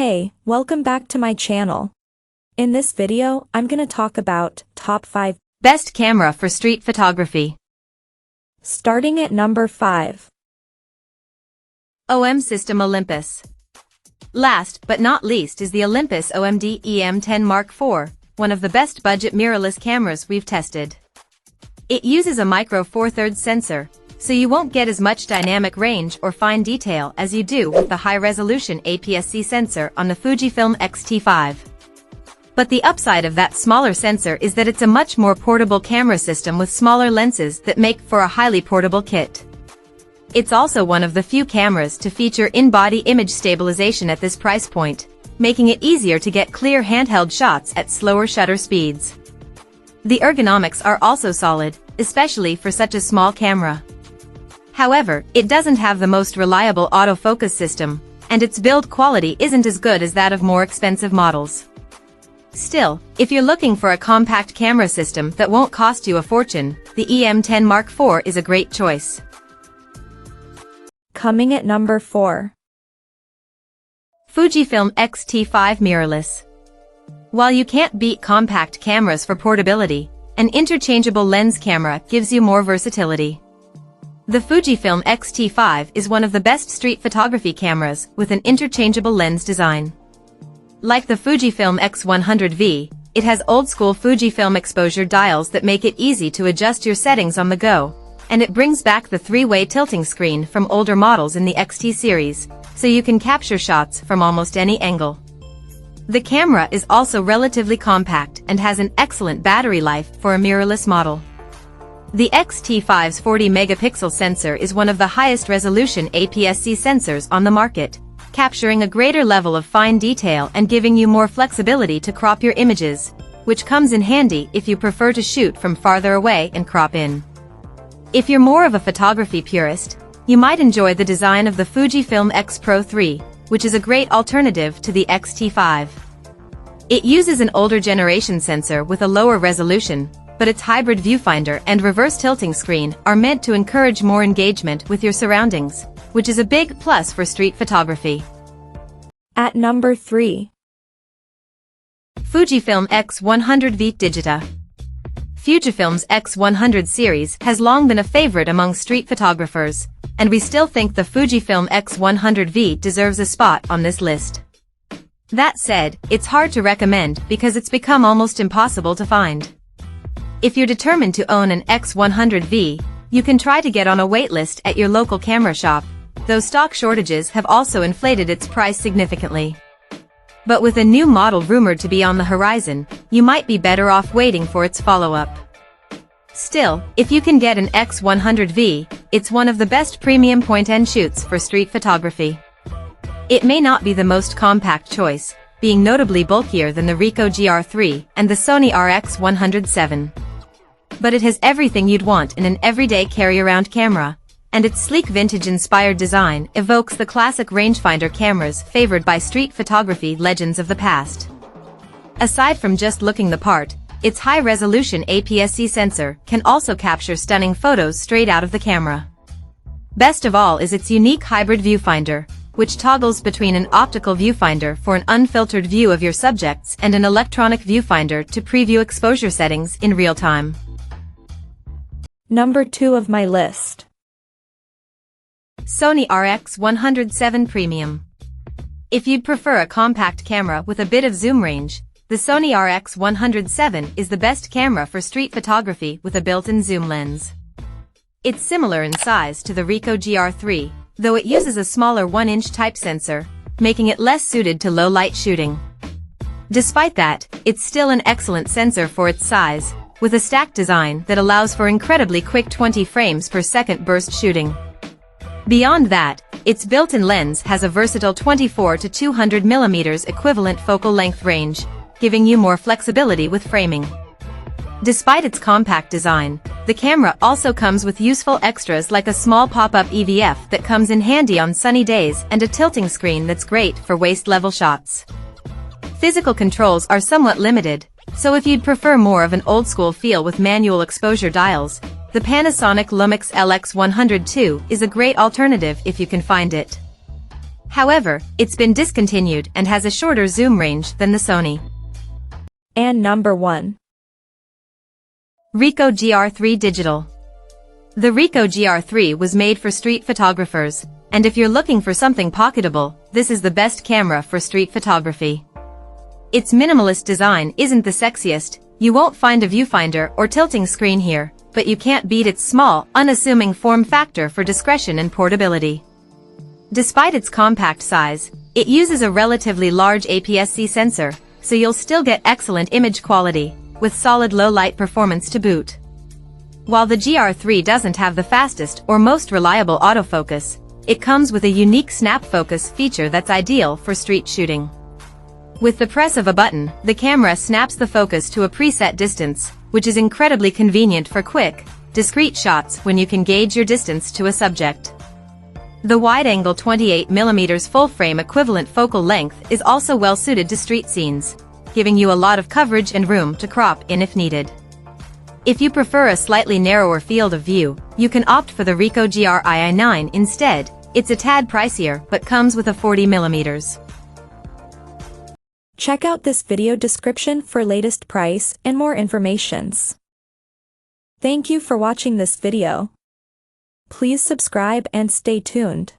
Hey, welcome back to my channel. In this video, I'm gonna talk about top 5 best camera for street photography. Starting at number 5. OM System Olympus. Last but not least is the Olympus OMD EM10 Mark IV, one of the best budget mirrorless cameras we've tested. It uses a micro Four Thirds sensor, so you won't get as much dynamic range or fine detail as you do with the high-resolution APS-C sensor on the Fujifilm XT5. But the upside of that smaller sensor is that it's a much more portable camera system with smaller lenses that make for a highly portable kit. It's also one of the few cameras to feature in-body image stabilization at this price point, making it easier to get clear handheld shots at slower shutter speeds. The ergonomics are also solid, especially for such a small camera. However, it doesn't have the most reliable autofocus system, and its build quality isn't as good as that of more expensive models. Still, if you're looking for a compact camera system that won't cost you a fortune, the EM10 Mark IV is a great choice. Coming at number 4. Fujifilm XT5 Mirrorless. While you can't beat compact cameras for portability, an interchangeable lens camera gives you more versatility. The Fujifilm XT5 is one of the best street photography cameras with an interchangeable lens design. Like the Fujifilm X100 V, it has old-school Fujifilm exposure dials that make it easy to adjust your settings on the go, and it brings back the three-way tilting screen from older models in the XT series, so you can capture shots from almost any angle. The camera is also relatively compact and has an excellent battery life for a mirrorless model. The XT5's 40-megapixel sensor is one of the highest resolution APS-C sensors on the market, capturing a greater level of fine detail and giving you more flexibility to crop your images, which comes in handy if you prefer to shoot from farther away and crop in. If you're more of a photography purist, you might enjoy the design of the Fujifilm X Pro 3, which is a great alternative to the XT5. It uses an older generation sensor with a lower resolution, but its hybrid viewfinder and reverse tilting screen are meant to encourage more engagement with your surroundings, which is a big plus for street photography. At number 3. Fujifilm X100 V Digita. Fujifilm's X100 series has long been a favorite among street photographers, and we still think the Fujifilm X100 V deserves a spot on this list. That said, it's hard to recommend because it's become almost impossible to find. If you're determined to own an X100 V, you can try to get on a waitlist at your local camera shop, though stock shortages have also inflated its price significantly. But with a new model rumored to be on the horizon, you might be better off waiting for its follow-up. Still, if you can get an X100 V, it's one of the best premium point-and-shoots for street photography. It may not be the most compact choice, being notably bulkier than the Ricoh GR3 and the Sony RX107. But it has everything you'd want in an everyday carry-around camera, and its sleek vintage-inspired design evokes the classic rangefinder cameras favored by street photography legends of the past. Aside from just looking the part, its high-resolution APS-C sensor can also capture stunning photos straight out of the camera. Best of all is its unique hybrid viewfinder, which toggles between an optical viewfinder for an unfiltered view of your subjects and an electronic viewfinder to preview exposure settings in real time. Number 2 of my list. Sony RX107 Premium. If you'd prefer a compact camera with a bit of zoom range, the Sony RX107 is the best camera for street photography with a built-in zoom lens. It's similar in size to the Ricoh GR3, though it uses a smaller 1-inch type sensor, making it less suited to low-light shooting. Despite that, it's still an excellent sensor for its size, with a stacked design that allows for incredibly quick 20 frames per second burst shooting. Beyond that, its built-in lens has a versatile 24 to 200 mm equivalent focal length range, giving you more flexibility with framing. Despite its compact design, the camera also comes with useful extras like a small pop-up EVF that comes in handy on sunny days and a tilting screen that's great for waist-level shots. Physical controls are somewhat limited, so if you'd prefer more of an old-school feel with manual exposure dials, the Panasonic Lumix LX100 II is a great alternative if you can find it. However, it's been discontinued and has a shorter zoom range than the Sony. And number 1. Ricoh GR3 Digital. The Ricoh GR3 was made for street photographers, and if you're looking for something pocketable, this is the best camera for street photography. Its minimalist design isn't the sexiest, you won't find a viewfinder or tilting screen here, but you can't beat its small, unassuming form factor for discretion and portability. Despite its compact size, it uses a relatively large APS-C sensor, so you'll still get excellent image quality, with solid low-light performance to boot. While the GR3 doesn't have the fastest or most reliable autofocus, it comes with a unique snap focus feature that's ideal for street shooting. With the press of a button, the camera snaps the focus to a preset distance, which is incredibly convenient for quick, discrete shots when you can gauge your distance to a subject. The wide-angle 28mm full-frame equivalent focal length is also well-suited to street scenes, giving you a lot of coverage and room to crop in if needed. If you prefer a slightly narrower field of view, you can opt for the Ricoh GR3 instead. It's a tad pricier but comes with a 40mm. Check out this video description for latest price and more informations. Thank you for watching this video. Please subscribe and stay tuned.